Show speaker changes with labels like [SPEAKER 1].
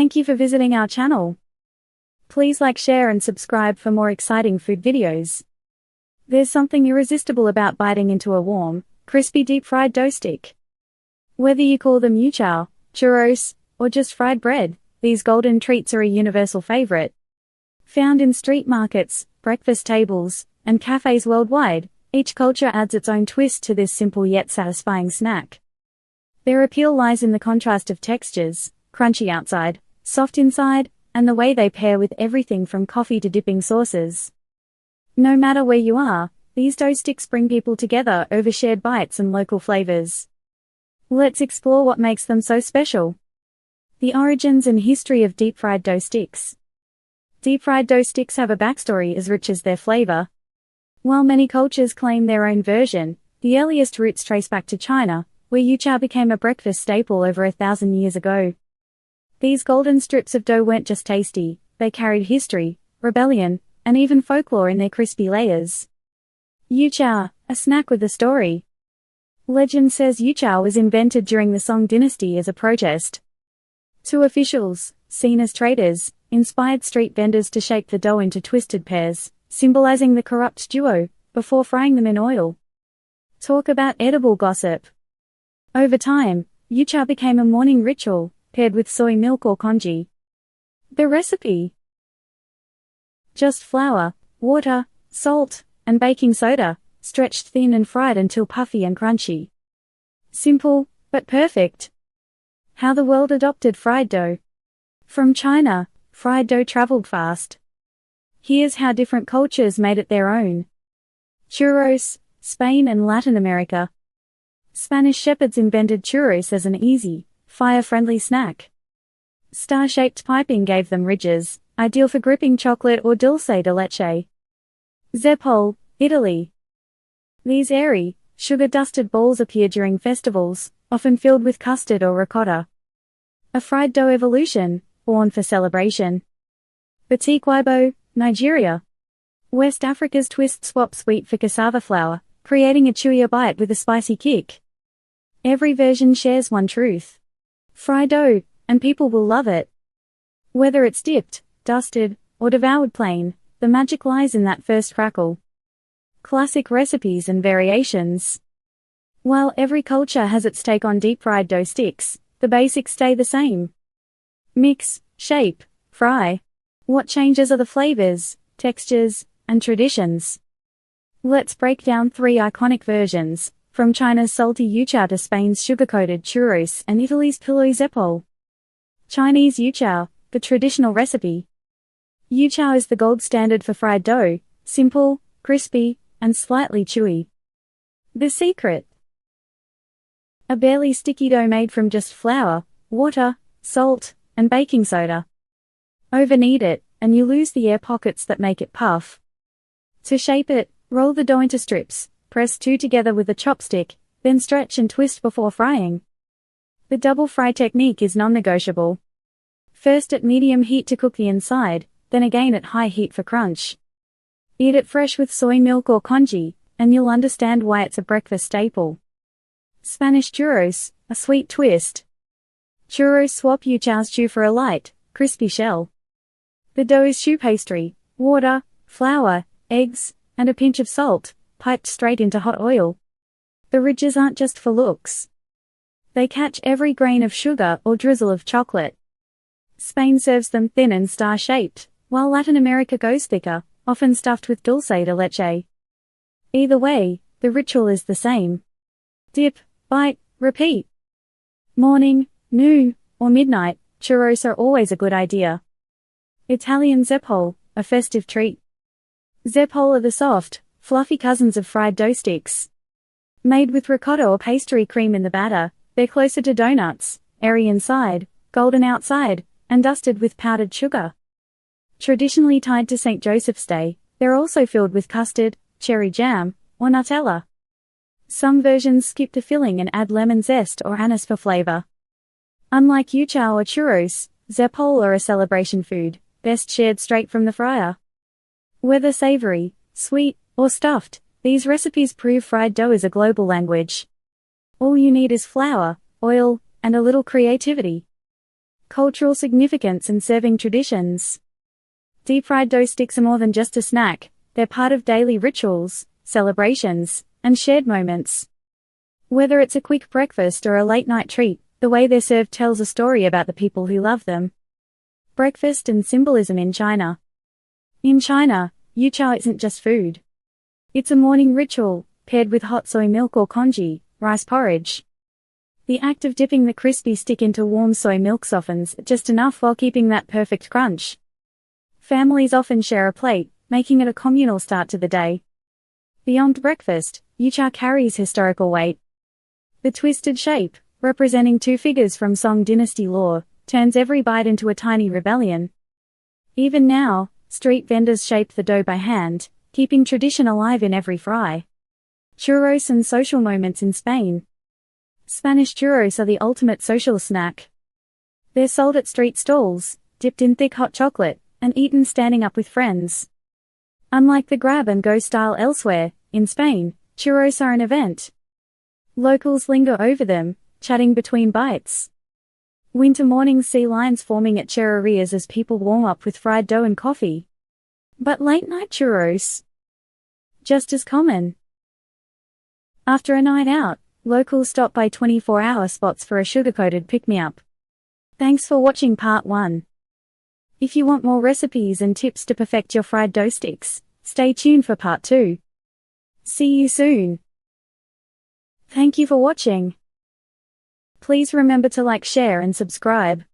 [SPEAKER 1] Thank you for visiting our channel. Please like, share and subscribe for more exciting food videos. There's something irresistible about biting into a warm, crispy deep-fried dough stick. Whether you call them Youtiao, churros, or just fried bread, these golden treats are a universal favorite. Found in street markets, breakfast tables, and cafes worldwide, each culture adds its own twist to this simple yet satisfying snack. Their appeal lies in the contrast of textures, crunchy outside, soft inside, and the way they pair with everything from coffee to dipping sauces. No matter where you are, these dough sticks bring people together over shared bites and local flavors. Let's explore what makes them so special. The origins and history of deep-fried dough sticks. Deep-fried dough sticks have a backstory as rich as their flavor. While many cultures claim their own version, the earliest roots trace back to China, where Youtiao became a breakfast staple over 1,000 years ago. These golden strips of dough weren't just tasty, they carried history, rebellion, and even folklore in their crispy layers. Youtiao, a snack with a story. Legend says Youtiao was invented during the Song dynasty as a protest. Two officials, seen as traitors, inspired street vendors to shape the dough into twisted pairs, symbolizing the corrupt duo, before frying them in oil. Talk about edible gossip. Over time, Youtiao became a morning ritual, paired with soy milk or congee. The recipe: just flour, water, salt, and baking soda, stretched thin and fried until puffy and crunchy. Simple, but perfect. How the world adopted fried dough. From China, fried dough traveled fast. Here's how different cultures made it their own. Churros, Spain and Latin America. Spanish shepherds invented churros as an easy, fire-friendly snack. Star-shaped piping gave them ridges, ideal for gripping chocolate or dulce de leche. Zeppole, Italy. These airy, sugar-dusted balls appear during festivals, often filled with custard or ricotta. A fried dough evolution, born for celebration. Batik Wibo, Nigeria. West Africa's twist swaps wheat for cassava flour, creating a chewier bite with a spicy kick. Every version shares one truth. Fry dough, and people will love it. Whether it's dipped, dusted, or devoured plain, the magic lies in that first crackle. Classic recipes and variations. While every culture has its take on deep-fried dough sticks, the basics stay the same. Mix, shape, fry. What changes are the flavors, textures, and traditions. Let's break down 3 iconic versions, from China's salty Youtiao to Spain's sugar-coated churros and Italy's pillowy Zeppole. Chinese Youtiao, the traditional recipe. Youtiao is the gold standard for fried dough, simple, crispy, and slightly chewy. The secret: a barely sticky dough made from just flour, water, salt, and baking soda. Overknead it, and you lose the air pockets that make it puff. To shape it, roll the dough into strips, press 2 together with a chopstick, then stretch and twist before frying. The double fry technique is non-negotiable. First at medium heat to cook the inside, then again at high heat for crunch. Eat it fresh with soy milk or congee, and you'll understand why it's a breakfast staple. Spanish churros, a sweet twist. Churros swap Youtiao's chew for a light, crispy shell. The dough is choux pastry, water, flour, eggs, and a pinch of salt, piped straight into hot oil. The ridges aren't just for looks. They catch every grain of sugar or drizzle of chocolate. Spain serves them thin and star-shaped, while Latin America goes thicker, often stuffed with dulce de leche. Either way, the ritual is the same. Dip, bite, repeat. Morning, noon, or midnight, churros are always a good idea. Italian Zeppole, a festive treat. Zeppole are the soft, fluffy cousins of fried dough sticks. Made with ricotta or pastry cream in the batter, they're closer to donuts, airy inside, golden outside, and dusted with powdered sugar. Traditionally tied to St. Joseph's Day, they're also filled with custard, cherry jam, or Nutella. Some versions skip the filling and add lemon zest or anise for flavor. Unlike Youtiao or churros, Zeppole are a celebration food, best shared straight from the fryer. Whether savory, sweet, or stuffed, these recipes prove fried dough is a global language. All you need is flour, oil, and a little creativity. Cultural significance and serving traditions. Deep-fried dough sticks are more than just a snack, they're part of daily rituals, celebrations, and shared moments. Whether it's a quick breakfast or a late-night treat, the way they're served tells a story about the people who love them. Breakfast and symbolism in China. In China, Youtiao isn't just food. It's a morning ritual, paired with hot soy milk or congee, rice porridge. The act of dipping the crispy stick into warm soy milk softens just enough while keeping that perfect crunch. Families often share a plate, making it a communal start to the day. Beyond breakfast, Youtiao carries historical weight. The twisted shape, representing two figures from Song dynasty lore, turns every bite into a tiny rebellion. Even now, street vendors shape the dough by hand, keeping tradition alive in every fry. Churros and social moments in Spain. Spanish churros are the ultimate social snack. They're sold at street stalls, dipped in thick hot chocolate, and eaten standing up with friends. Unlike the grab-and-go style elsewhere, in Spain, churros are an event. Locals linger over them, chatting between bites. Winter mornings see lines forming at churrerias as people warm up with fried dough and coffee. But late-night churros? Just as common. After a night out, locals stop by 24-hour spots for a sugar-coated pick-me-up. Thanks for watching part 1. If you want more recipes and tips to perfect your fried dough sticks, stay tuned for part 2. See you soon. Thank you for watching. Please remember to like, share and subscribe.